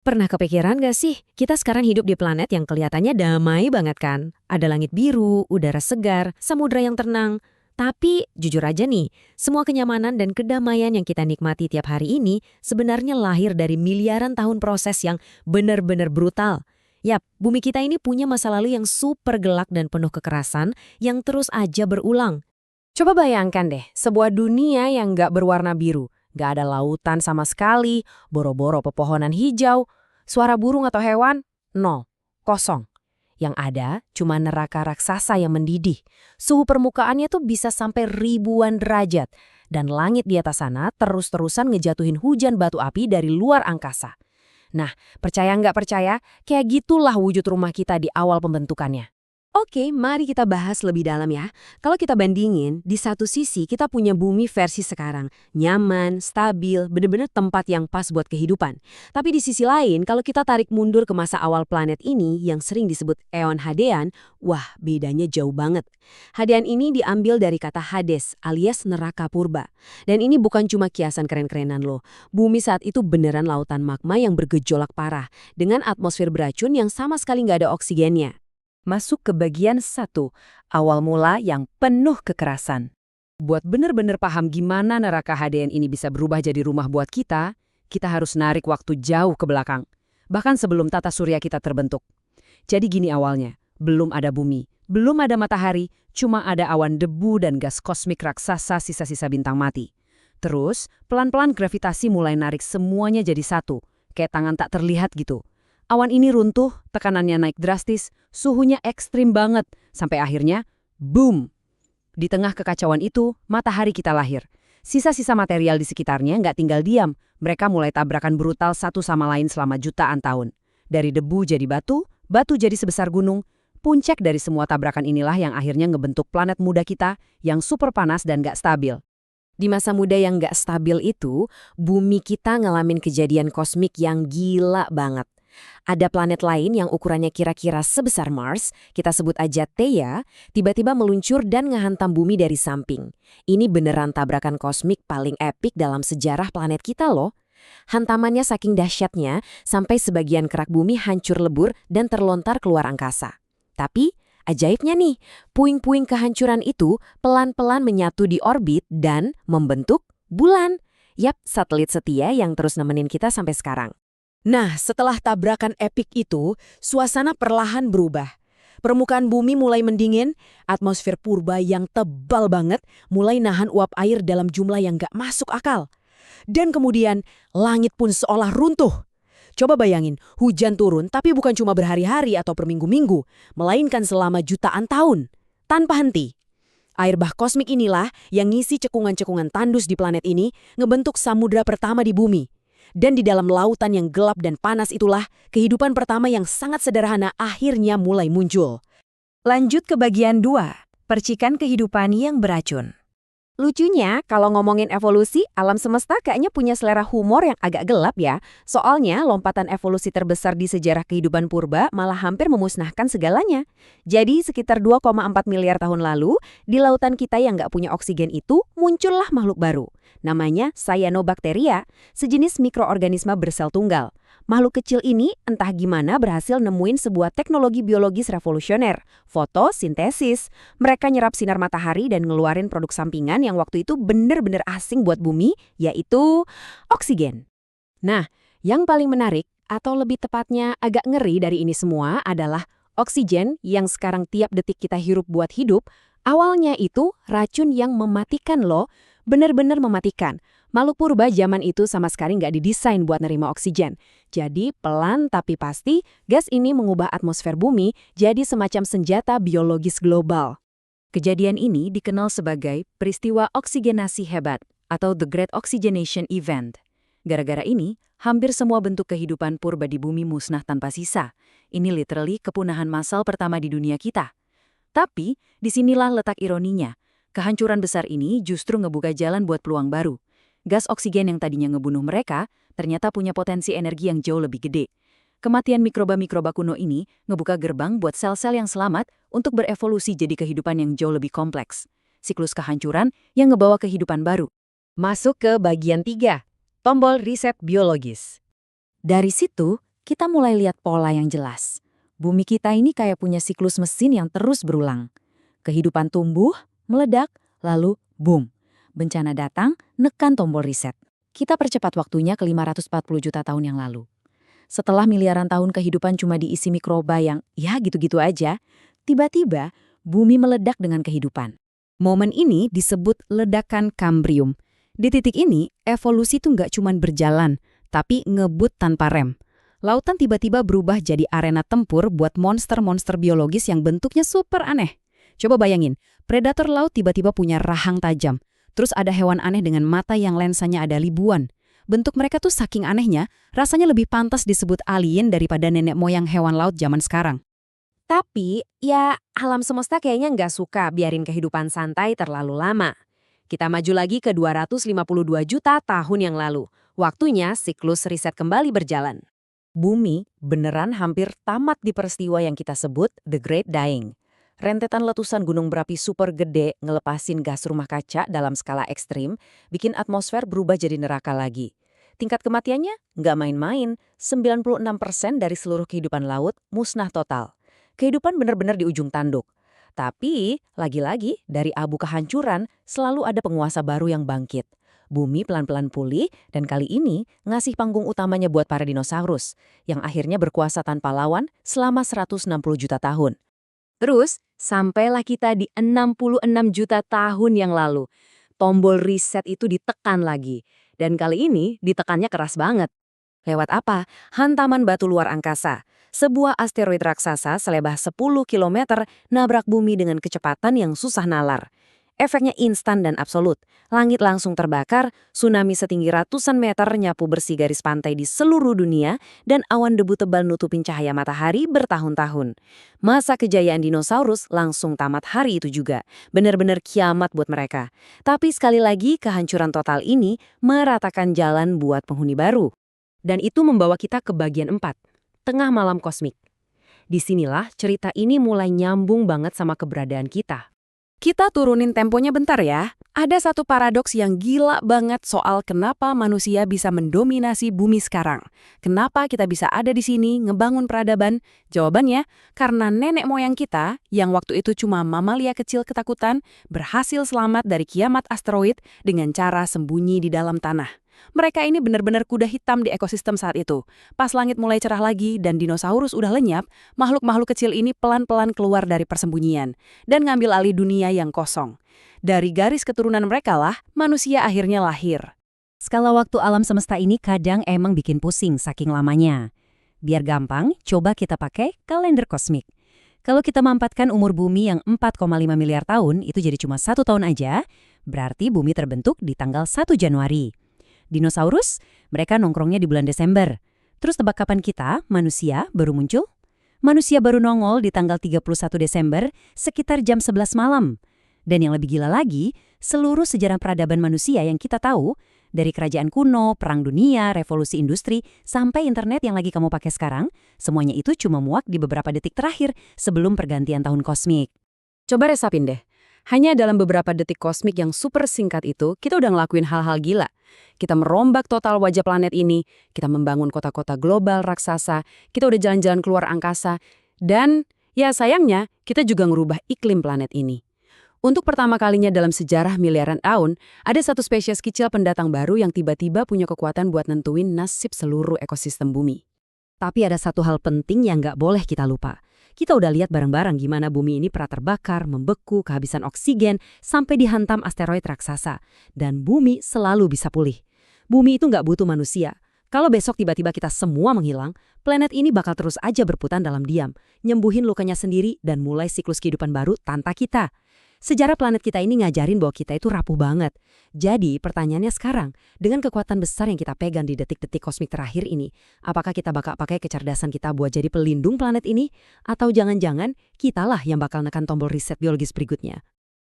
Pernah kepikiran gak sih, kita sekarang hidup di planet yang kelihatannya damai banget kan? Ada langit biru, udara segar, samudra yang tenang. Tapi jujur aja nih, semua kenyamanan dan kedamaian yang kita nikmati tiap hari ini sebenarnya lahir dari miliaran tahun proses yang benar-benar brutal. Yap, bumi kita ini punya masa lalu yang super gelap dan penuh kekerasan yang terus aja berulang. Coba bayangkan deh, sebuah dunia yang nggak berwarna biru, nggak ada lautan sama sekali, boro-boro pepohonan hijau, suara burung atau hewan, nol, kosong. Yang ada cuma neraka raksasa yang mendidih. Suhu permukaannya tuh bisa sampai ribuan derajat. Dan langit di atas sana terus-terusan ngejatuhin hujan batu api dari luar angkasa. Nah, percaya nggak percaya, kayak gitulah wujud rumah kita di awal pembentukannya. Oke, mari kita bahas lebih dalam ya. Kalau kita bandingin, di satu sisi kita punya bumi versi sekarang. Nyaman, stabil, bener-bener tempat yang pas buat kehidupan. Tapi di sisi lain, kalau kita tarik mundur ke masa awal planet ini yang sering disebut Eon Hadean, wah bedanya jauh banget. Hadean ini diambil dari kata Hades alias neraka purba. Dan ini bukan cuma kiasan keren-kerenan loh. Bumi saat itu beneran lautan magma yang bergejolak parah. Dengan atmosfer beracun yang sama sekali nggak ada oksigennya. Masuk ke bagian 1, awal mula yang penuh kekerasan. Buat bener-bener paham gimana neraka HDN ini bisa berubah jadi rumah buat kita harus narik waktu jauh ke belakang. Bahkan sebelum tata surya kita terbentuk. Jadi gini awalnya, belum ada bumi, belum ada matahari, cuma ada awan debu dan gas kosmik raksasa sisa-sisa bintang mati. Terus, pelan-pelan gravitasi mulai narik semuanya jadi satu, kayak tangan tak terlihat gitu. Awan ini runtuh, tekanannya naik drastis, suhunya ekstrim banget, sampai akhirnya, boom! Di tengah kekacauan itu, matahari kita lahir. Sisa-sisa material di sekitarnya nggak tinggal diam, mereka mulai tabrakan brutal satu sama lain selama jutaan tahun. Dari debu jadi batu, batu jadi sebesar gunung. Puncak dari semua tabrakan inilah yang akhirnya ngebentuk planet muda kita yang super panas dan nggak stabil. Di masa muda yang nggak stabil itu, bumi kita ngalamin kejadian kosmik yang gila banget. Ada planet lain yang ukurannya kira-kira sebesar Mars, kita sebut aja Theia, tiba-tiba meluncur dan ngehantam bumi dari samping. Ini beneran tabrakan kosmik paling epik dalam sejarah planet kita loh. Hantamannya saking dahsyatnya, sampai sebagian kerak bumi hancur lebur dan terlontar keluar angkasa. Tapi, ajaibnya nih, puing-puing kehancuran itu pelan-pelan menyatu di orbit dan membentuk bulan. Yap, satelit setia yang terus nemenin kita sampai sekarang. Nah, setelah tabrakan epik itu, suasana perlahan berubah. Permukaan bumi mulai mendingin, atmosfer purba yang tebal banget mulai nahan uap air dalam jumlah yang gak masuk akal. Dan kemudian, langit pun seolah runtuh. Coba bayangin, hujan turun tapi bukan cuma berhari-hari atau berminggu-minggu, melainkan selama jutaan tahun, tanpa henti. Air bah kosmik inilah yang ngisi cekungan-cekungan tandus di planet ini, ngebentuk samudra pertama di bumi. Dan di dalam lautan yang gelap dan panas itulah, kehidupan pertama yang sangat sederhana akhirnya mulai muncul. Lanjut ke bagian 2, percikan kehidupan yang beracun. Lucunya, kalau ngomongin evolusi, alam semesta kayaknya punya selera humor yang agak gelap ya. Soalnya, lompatan evolusi terbesar di sejarah kehidupan purba malah hampir memusnahkan segalanya. Jadi, sekitar 2,4 miliar tahun lalu, di lautan kita yang nggak punya oksigen itu, muncullah makhluk baru. Namanya Cyanobacteria, sejenis mikroorganisme bersel tunggal. Makhluk kecil ini entah gimana berhasil nemuin sebuah teknologi biologis revolusioner, fotosintesis. Mereka nyerap sinar matahari dan ngeluarin produk sampingan yang waktu itu bener-bener asing buat bumi, yaitu oksigen. Nah, yang paling menarik, atau lebih tepatnya agak ngeri dari ini semua adalah oksigen yang sekarang tiap detik kita hirup buat hidup, awalnya itu racun yang mematikan loh, bener-bener mematikan. Makhluk purba zaman itu sama sekali nggak didesain buat nerima oksigen. Jadi pelan tapi pasti, gas ini mengubah atmosfer bumi jadi semacam senjata biologis global. Kejadian ini dikenal sebagai peristiwa oksigenasi hebat atau The Great Oxygenation Event. Gara-gara ini, hampir semua bentuk kehidupan purba di bumi musnah tanpa sisa. Ini literally kepunahan massal pertama di dunia kita. Tapi, disinilah letak ironinya. Kehancuran besar ini justru ngebuka jalan buat peluang baru. Gas oksigen yang tadinya ngebunuh mereka, ternyata punya potensi energi yang jauh lebih gede. Kematian mikroba-mikroba kuno ini ngebuka gerbang buat sel-sel yang selamat untuk berevolusi jadi kehidupan yang jauh lebih kompleks. Siklus kehancuran yang ngebawa kehidupan baru. Masuk ke bagian 3, tombol riset biologis. Dari situ, kita mulai lihat pola yang jelas. Bumi kita ini kayak punya siklus mesin yang terus berulang. Kehidupan tumbuh, meledak, lalu boom. Bencana datang, nekan tombol reset. Kita percepat waktunya ke 540 juta tahun yang lalu. Setelah miliaran tahun kehidupan cuma diisi mikroba yang ya gitu-gitu aja, tiba-tiba bumi meledak dengan kehidupan. Momen ini disebut ledakan Kambrium. Di titik ini, evolusi tuh nggak cuma berjalan, tapi ngebut tanpa rem. Lautan tiba-tiba berubah jadi arena tempur buat monster-monster biologis yang bentuknya super aneh. Coba bayangin, predator laut tiba-tiba punya rahang tajam. Terus ada hewan aneh dengan mata yang lensanya ada ribuan. Bentuk mereka tuh saking anehnya, rasanya lebih pantas disebut alien daripada nenek moyang hewan laut zaman sekarang. Tapi, ya alam semesta kayaknya nggak suka biarin kehidupan santai terlalu lama. Kita maju lagi ke 252 juta tahun yang lalu. Waktunya siklus riset kembali berjalan. Bumi beneran hampir tamat di peristiwa yang kita sebut The Great Dying. Rentetan letusan gunung berapi super gede ngelepasin gas rumah kaca dalam skala ekstrim, bikin atmosfer berubah jadi neraka lagi. Tingkat kematiannya nggak main-main, 96% dari seluruh kehidupan laut musnah total. Kehidupan benar-benar di ujung tanduk. Tapi, lagi-lagi, dari abu kehancuran selalu ada penguasa baru yang bangkit. Bumi pelan-pelan pulih, dan kali ini ngasih panggung utamanya buat para dinosaurus, yang akhirnya berkuasa tanpa lawan selama 160 juta tahun. Terus, sampailah kita di 66 juta tahun yang lalu. Tombol reset itu ditekan lagi. Dan kali ini ditekannya keras banget. Lewat apa? Hantaman batu luar angkasa. Sebuah asteroid raksasa selebar 10 km nabrak bumi dengan kecepatan yang susah nalar. Efeknya instan dan absolut. Langit langsung terbakar, tsunami setinggi ratusan meter nyapu bersih garis pantai di seluruh dunia, dan awan debu tebal nutupin cahaya matahari bertahun-tahun. Masa kejayaan dinosaurus langsung tamat hari itu juga. Benar-benar kiamat buat mereka. Tapi sekali lagi kehancuran total ini meratakan jalan buat penghuni baru. Dan itu membawa kita ke bagian 4, tengah malam kosmik. Disinilah cerita ini mulai nyambung banget sama keberadaan kita. Kita turunin temponya bentar ya. Ada satu paradoks yang gila banget soal kenapa manusia bisa mendominasi bumi sekarang. Kenapa kita bisa ada di sini ngebangun peradaban? Jawabannya, karena nenek moyang kita, yang waktu itu cuma mamalia kecil ketakutan, berhasil selamat dari kiamat asteroid dengan cara sembunyi di dalam tanah. Mereka ini benar-benar kuda hitam di ekosistem saat itu. Pas langit mulai cerah lagi dan dinosaurus udah lenyap, makhluk-makhluk kecil ini pelan-pelan keluar dari persembunyian dan ngambil alih dunia yang kosong. Dari garis keturunan mereka lah, manusia akhirnya lahir. Skala waktu alam semesta ini kadang emang bikin pusing saking lamanya. Biar gampang, coba kita pakai kalender kosmik. Kalau kita mampatkan umur bumi yang 4,5 miliar tahun, itu jadi cuma 1 tahun aja, berarti bumi terbentuk di tanggal 1 Januari. Dinosaurus, mereka nongkrongnya di bulan Desember. Terus tebak kapan kita, manusia, baru muncul? Manusia baru nongol di tanggal 31 Desember, sekitar jam 11 malam. Dan yang lebih gila lagi, seluruh sejarah peradaban manusia yang kita tahu, dari kerajaan kuno, perang dunia, revolusi industri, sampai internet yang lagi kamu pakai sekarang, semuanya itu cuma muak di beberapa detik terakhir sebelum pergantian tahun kosmik. Coba resapin deh. Hanya dalam beberapa detik kosmik yang super singkat itu, kita udah ngelakuin hal-hal gila. Kita merombak total wajah planet ini, kita membangun kota-kota global raksasa, kita udah jalan-jalan keluar angkasa, dan ya sayangnya kita juga ngerubah iklim planet ini. Untuk pertama kalinya dalam sejarah miliaran tahun, ada satu spesies kecil pendatang baru yang tiba-tiba punya kekuatan buat nentuin nasib seluruh ekosistem bumi. Tapi ada satu hal penting yang nggak boleh kita lupa. Kita udah lihat bareng-bareng gimana bumi ini pernah terbakar, membeku, kehabisan oksigen, sampai dihantam asteroid raksasa. Dan bumi selalu bisa pulih. Bumi itu nggak butuh manusia. Kalau besok tiba-tiba kita semua menghilang, planet ini bakal terus aja berputar dalam diam, nyembuhin lukanya sendiri dan mulai siklus kehidupan baru tanpa kita. Sejarah planet kita ini ngajarin bahwa kita itu rapuh banget. Jadi pertanyaannya sekarang, dengan kekuatan besar yang kita pegang di detik-detik kosmik terakhir ini, apakah kita bakal pakai kecerdasan kita buat jadi pelindung planet ini? Atau jangan-jangan kitalah yang bakal nekan tombol riset biologis berikutnya?